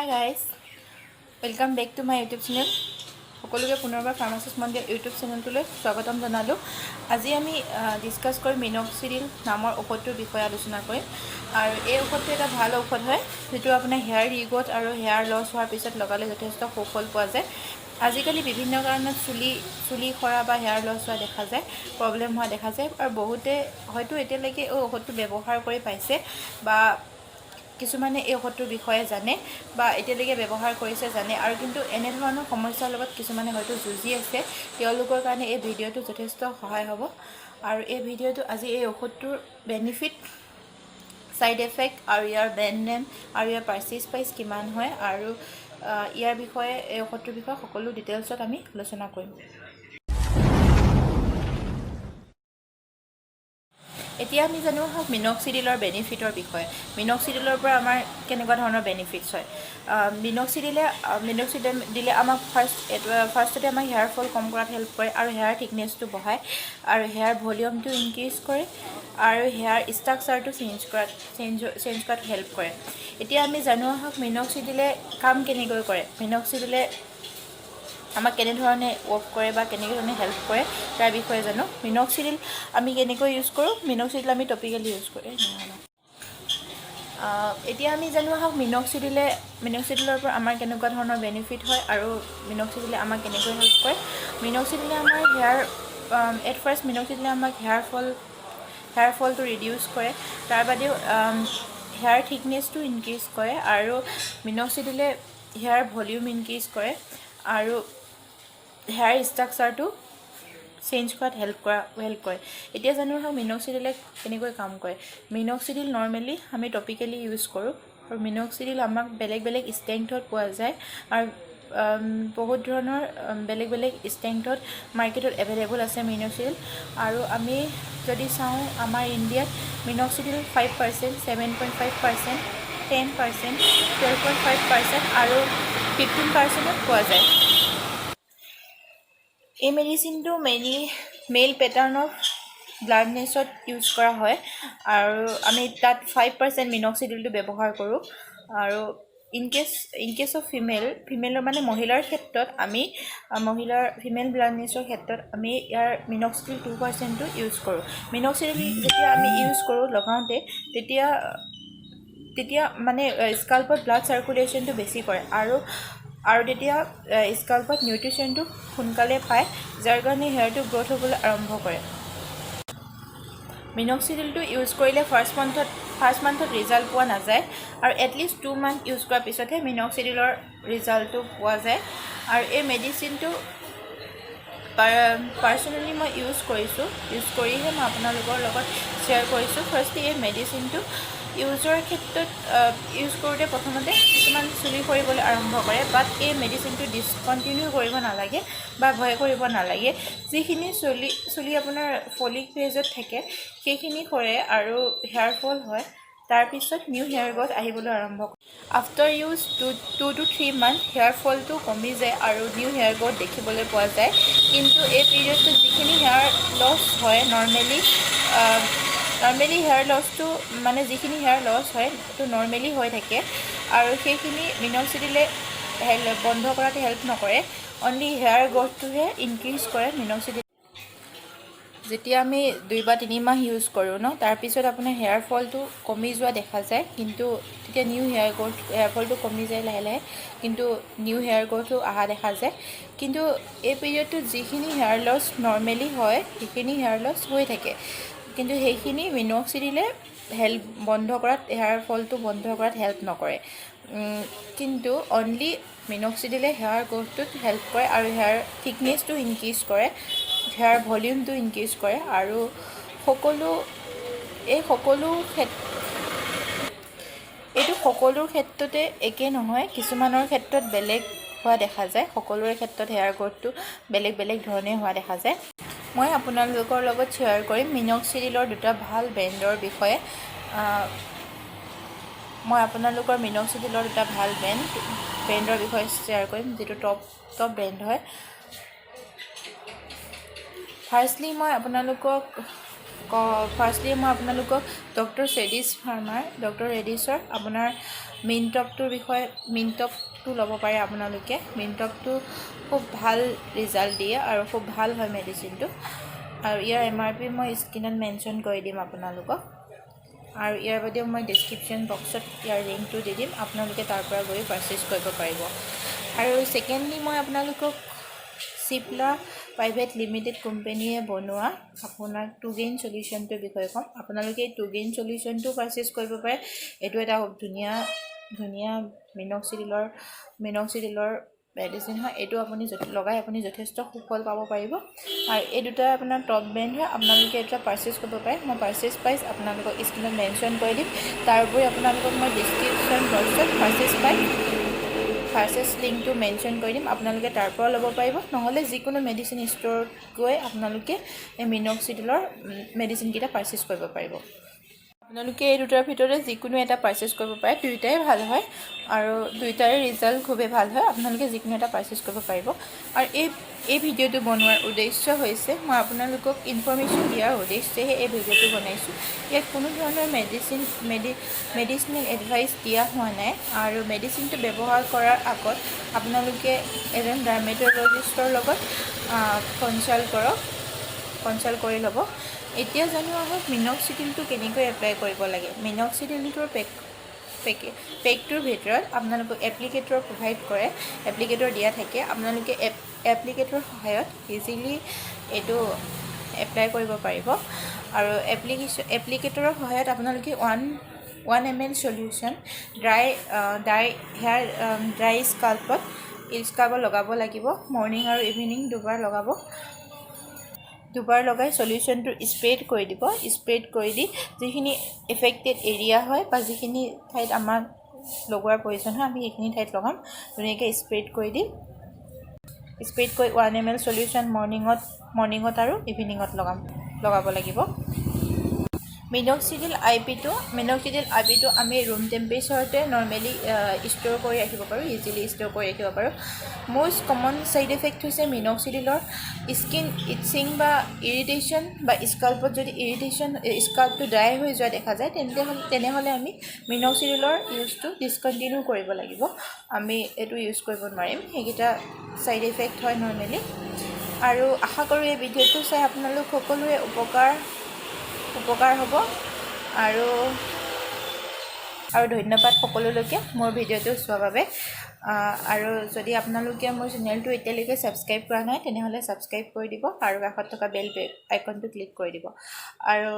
Hi guys, welcome back to my YouTube channel. সকলোকে পুনৰবাৰ pharmacist মন্দিৰ ইউটিউব চেনেলটোলৈ স্বাগতম জনালোঁ। আজি আমি ডিছকাছ কৰিম মিনক্সিডিল নামৰ ঔষধটোৰ বিষয়ে আলোচনা কৰিম। আৰু এই ঔষধটো এটা ভাল ঔষধ হয় যিটো আপোনাৰ হেয়াৰ ৰিগ্ৰোথ আৰু হেয়াৰ লছ হোৱাৰ পিছত লগালে যথেষ্ট সুফল পোৱা যায়। আজিকালি বিভিন্ন কাৰণত চুলি সৰা বা হেয়াৰ লছ হোৱা দেখা যায়, প্ৰব্লেম হোৱা দেখা যায়, আৰু বহুতে হয়তো এতিয়ালৈকে এই ঔষধটো ব্যৱহাৰ কৰি পাইছে বা কিছুমানে এই ঔষধটোৰ বিষয়ে জানে বা এতিয়ালৈকে ব্যৱহাৰ কৰিছে জানে, আৰু কিন্তু এনেধৰণৰ সমস্যাৰ লগত কিছুমানে হয়তো যুঁজি আছে। তেওঁলোকৰ কাৰণে এই ভিডিঅ'টো যথেষ্ট সহায় হ'ব। আৰু এই ভিডিঅ'টো আজি এই ঔষধটোৰ বেনিফিট, ছাইড এফেক্ট আৰু ইয়াৰ ব্ৰেণ্ড নেম আৰু ইয়াৰ পাৰ্চেজ প্ৰাইচ কিমান হয় আৰু ইয়াৰ বিষয়ে এই ঔষধটোৰ বিষয়ে সকলো ডিটেইলছত আমি আলোচনা কৰিম। এতিয়া আমি জানো হওক মিনক্সিডিলৰ বেনিফিটৰ বিষয়ে। মিনক্সিডিলৰ পৰা আমাৰ কেনেকুৱা ধৰণৰ বেনিফিটছ হয়। মিনক্সিডিলে আমাক ফাৰ্ষ্টতে আমাক হেয়াৰ ফল কম কৰাত হেল্প কৰে আৰু হেয়াৰ থিকনেছটো বঢ়ায় আৰু হেয়াৰ ভলিউমটো ইনক্ৰিজ কৰে আৰু হেয়াৰ ষ্ট্ৰাকচাৰটো চেঞ্জ কৰাত হেল্প কৰে। এতিয়া আমি জানো হওক মিনক্সিডিলে কাম কেনেকৈ কৰে, মিনক্সিডিলে আমাক কেনেধৰণে ৱৰ্ক কৰে বা কেনেধৰণে হেল্প কৰে তাৰ বিষয়ে জানো। মিনক্সিডিল আমি কেনেকৈ ইউজ কৰোঁ, মিনক্সিডিল আমি টপিকেলি ইউজ কৰোঁ। এতিয়া আমি জানো আহক মিনক্সিডিলৰ পৰা আমাৰ কেনেকুৱা ধৰণৰ বেনিফিট হয় আৰু মিনক্সিডিলে আমাক কেনেকৈ হেল্প কৰে। মিনক্সিডিলে আমাৰ এট ফাৰ্ষ্ট মিনক্সিডিলে আমাক হেয়াৰ ফলটো ৰিডিউচ কৰে, তাৰ বাদেও হেয়াৰ থিকনেছটো ইনক্ৰিজ কৰে আৰু মিনক্সিডিলে হেয়াৰ ভলিউম ইনক্ৰিজ কৰে আৰু হেয়াৰ ষ্ট্ৰাকচাৰটো চেঞ্জ কৰাত হেল্প কৰে। এতিয়া জানো হওক মিনক্সিডিলে কেনেকৈ কাম কৰে। মিনক্সিডিল নৰ্মেলি আমি টপিকেলি ইউজ কৰোঁ আৰু মিনক্সিডিল আমাক বেলেগ বেলেগ ষ্ট্ৰেংথত পোৱা যায় আৰু বহুত ধৰণৰ বেলেগ বেলেগ ষ্ট্ৰেংথত মাৰ্কেটত এভেইলেবল আছে মিনক্সিডিল। আৰু আমি যদি চাওঁ আমাৰ ইণ্ডিয়াত মিনক্সিডিল 5%, 7.5%, 10%, 12.5% আৰু 15%ত পোৱা যায়। এই মেডিচিনটো মেইল পেটাৰ্ণ অফ ব্লাডনেছত ইউজ কৰা হয় আৰু আমি তাত 5% মিনক্সিডিলটো ব্যৱহাৰ কৰোঁ। আৰু ইনকেছ অফ ফিমেলৰ মানে মহিলাৰ ক্ষেত্ৰত আমি ফিমেল ব্লাডনেছৰ ক্ষেত্ৰত আমি ইয়াৰ মিনক্সিডিল 2%টো ইউজ কৰোঁ। মিনক্সিডিল যেতিয়া আমি ইউজ কৰোঁ লগাওঁতে তেতিয়া মানে স্কাল্পত ব্লাড চাৰ্কুলেশ্যনটো বেছি কৰে আৰু তেতিয়া স্কাল্পত নিউট্ৰিশ্যনটো সোনকালে পায়, যাৰ কাৰণে হেয়াৰটো গ্ৰ'থ হ'বলৈ আৰম্ভ কৰে। মিনক্সিডিলটো ইউজ কৰিলে ফাৰ্ষ্ট মান্থত ৰিজাল্ট পোৱা নাযায় আৰু এটলিষ্ট 2 মান্থ ইউজ কৰাৰ পিছতহে মিনক্সিডিলৰ ৰিজাল্টটো পোৱা যায়। আৰু এই মেডিচিনটো পাৰ্চনেলি মই ইউজ কৰিহে মই আপোনালোকৰ লগত শ্বেয়াৰ কৰিছোঁ। ফাৰ্ষ্টলি এই মেডিচিনটো ইউজৰ ক্ষেত্ৰত ইউজ কৰোঁতে প্ৰথমতে কিছুমান চুলি সৰিবলৈ আৰম্ভ কৰে, বাট এই মেডিচিনটো ডিছকণ্টিনিউ কৰিব নালাগে বা ভয় কৰিব নালাগে। যিখিনি চুলি আপোনাৰ ফলিক ফেজত থাকে সেইখিনি সৰে আৰু হেয়াৰ ফল হয়, তাৰপিছত নিউ হেয়াৰ গ্ৰ'থ আহিবলৈ আৰম্ভ কৰে। After use 2 to 3 month hair ফলটো কমি যায় আৰু নিউ হেয়াৰ গ্ৰ'থ দেখিবলৈ পোৱা যায়। কিন্তু এই পিৰিয়ডটোত যিখিনি হেয়াৰ লছ হয় নৰ্মেলি হেয়াৰ লছটো মানে যিখিনি হেয়াৰ লছ হয় সেইটো নৰ্মেলি হৈ থাকে আৰু সেইখিনি মিনক্সিডিলে বন্ধ কৰাত হেল্প নকৰে, অনলি হেয়াৰ গ্ৰ'থটোহে ইনক্ৰিজ কৰে মিনক্সিডিল। যেতিয়া আমি 2 বা 3 মাহ ইউজ কৰোঁ তাৰপিছত আপোনাৰ হেয়াৰ ফলটো কমি যোৱা দেখা যায়, কিন্তু তেতিয়া নিউ হেয়াৰ ফলটো কমি যায় লাহে লাহে, কিন্তু নিউ হেয়াৰ গ্ৰ'থো অহা দেখা যায়। কিন্তু এই পিৰিয়ডটোত যিখিনি হেয়াৰ লছ নৰ্মেলি হয় সেইখিনি হেয়াৰ লছ হৈ থাকে, কিন্তু সেইখিনি মিনক্সিডিলে হেয়াৰ ফলটো বন্ধ কৰাত হেল্প নকৰে। কিন্তু অনলি মিনক্সিডিলে হেয়াৰ গ্ৰ'থটোত হেল্প কৰে আৰু হেয়াৰ থিকনেছটো ইনক্ৰিজ কৰে, হেয়াৰ ভলিউমটো ইনক্ৰিজ কৰে আৰু এইটো সকলো ক্ষেত্ৰতে একে নহয়, কিছুমানৰ ক্ষেত্ৰত বেলেগ হোৱা দেখা যায়। সকলোৰে ক্ষেত্ৰত হেয়াৰ গ্ৰ'থটো বেলেগ বেলেগ ধৰণে হোৱা দেখা যায়। মই আপোনালোকৰ লগত শ্বেয়াৰ কৰিম মিনক্সিডিলৰ 2টা ভাল ব্ৰেণ্ডৰ বিষয়ে। মই আপোনালোকৰ মিনক্সিডিলৰ 2টা ভাল ব্ৰেণ্ডৰ বিষয়ে শ্বেয়াৰ কৰিম, যিটো টপ ব্ৰেণ্ড হয়। ফাৰ্ষ্টলি মই আপোনালোকক ফাৰ্ষ্টলি মই আপোনালোকক ডক্টৰ ৰেডিছ ফাৰ্মাৰ ডক্টৰ ৰেডিছৰ আপোনাৰ মিনটপটোৰ বিষয়ে মিনটপটো ল'ব পাৰে আপোনালোকে। মিনটপটো খুব ভাল ৰিজাল্ট দিয়ে আৰু খুব ভাল হয় মেডিচিনটো। আৰু ইয়াৰ MRP মই স্ক্ৰীনত মেনশ্যন কৰি দিম আপোনালোকক। আৰু ইয়াৰ বাদেও মই ডেছক্ৰিপশ্যন বক্সত ইয়াৰ লিংকটো দি দিম, আপোনালোকে তাৰ পৰা গৈ পাৰচেছ কৰিব পাৰিব। আৰু ছেকেণ্ডলি মই আপোনালোকক চিপ্লা প্ৰাইভেট লিমিটেড কোম্পেনীয়ে বনোৱা আপোনাৰ টুগেইন চলিউশ্যনটোৰ বিষয়ে ক'ম। আপোনালোকে এই টুগেইন চলিউশ্যনটো পাৰচেছ কৰিব পাৰে। এইটো এটা খুব ধুনীয়া মিনক্সিডিলৰ মেডিচিন হয়। এইটো আপুনি লগাই আপুনি যথেষ্ট সুফল পাব পাৰিব। আৰু এই দুটা আপোনাৰ টপ ব্ৰেণ্ড হয়, আপোনালোকে এটা পাৰচেছ কৰিব পাৰে। মই পাৰচেছ প্ৰাইচ আপোনালোকক স্ক্ৰীনত মেনশ্যন কৰি দিম। তাৰোপৰি আপোনালোকক মই ডিছক্ৰিপশ্যন বক্সত পাৰচেছ লিংকটো মেনশ্যন কৰি দিম, আপোনালোকে তাৰ পৰা ল'ব পাৰিব। নহ'লে যিকোনো মেডিচিন ষ্ট'ৰত গৈ আপোনালোকে এই মিনক্সিডিলৰ মেডিচিনকেইটা পাৰচেছ কৰিব পাৰিব। আপোনালোকে এই দুটাৰ ভিতৰতে যিকোনো এটা পাৰচেছ কৰিব পাৰে, দুয়োটাই ভাল হয় আৰু দুয়োটাৰে ৰিজাল্ট খুবেই ভাল হয়। আপোনালোকে যিকোনো এটা পাৰচেছ কৰিব পাৰিব। আৰু এই ভিডিঅ'টো বনোৱাৰ উদ্দেশ্য হৈছে মই আপোনালোকক ইনফৰ্মেশ্যন দিয়াৰ উদ্দেশ্যেহে এই ভিডিঅ'টো বনাইছোঁ। ইয়াত কোনো ধৰণৰ মেডিচিনেল এডভাইচ দিয়া হোৱা নাই। আৰু মেডিচিনটো ব্যৱহাৰ কৰাৰ আগত আপোনালোকে এজন ডাৰ্মেট'লজিষ্টৰ লগত কনচাল্ট কৰি ল'ব। এতিয়া জানো আহক মিনক্সিডিলটো কেনেকৈ এপ্লাই কৰিব লাগে। মিনক্সিডিলটোৰ পেকটোৰ ভিতৰত আপোনালোকক এপ্লিকেটৰ প্ৰভাইড কৰে, এপ্লিকেটৰ দিয়া থাকে। আপোনালোকে এপ্লিকেটৰ সহায়ত ইজিলি এইটো এপ্লাই কৰিব পাৰিব। আৰু এপ্লিকেটৰৰ সহায়ত আপোনালোকে 1 ml চলিউশ্যন ড্ৰাই স্কাল্পত লগাব লাগিব। মৰ্ণিং আৰু ইভিনিং দুবাৰ লগাই চলিউশ্যনটো স্প্ৰেড কৰি দিব। স্প্ৰেড কৰি দি যিখিনি এফেক্টেড এৰিয়া হয় বা যিখিনি ঠাইত আমাক লগোৱাৰ প্ৰয়োজন হয় আমি সেইখিনি ঠাইত লগাম। ধুনীয়াকৈ স্প্ৰেড কৰি 1 ml চলিউশ্যন মৰ্ণিঙত আৰু ইভিনিঙত লগাব লাগিব। মিনক্সিডিল আইপিটো আমি ৰুম টেম্পাৰেচাৰতে নৰ্মেলি ষ্ট'ৰ কৰি ৰাখিব পাৰোঁ, ইজিলি ষ্ট'ৰ কৰি ৰাখিব পাৰোঁ। মষ্ট কমন ছাইড এফেক্ট হৈছে মিনক্সিডিলৰ স্কিন ইটচিং বা ইৰিটেশ্যন বা স্কাল্পত যদি স্কাল্পটো ড্ৰাই হৈ যোৱা দেখা যায় তেনেহ'লে আমি মিনক্সিডিলৰ ইউজটো ডিছকণ্টিনিউ কৰিব লাগিব। আমি এইটো ইউজ কৰিব নোৱাৰিম, সেইকেইটা ছাইড এফেক্ট হয় নৰ্মেলি। আৰু আশা কৰোঁ এই ভিডিঅ'টো চাই আপোনালোক সকলোৰে উপকাৰ হ'ব। আৰু ধন্যবাদ সকলোলৈকে মোৰ ভিডিঅ'টো চোৱাৰ বাবে। আৰু যদি আপোনালোকে মোৰ চেনেলটো এতিয়ালৈকে ছাবস্ক্ৰাইব কৰা নাই তেনেহ'লে ছাবস্ক্ৰাইব কৰি দিব আৰু কাষত থকা বেল আইকনটো ক্লিক কৰি দিব। আৰু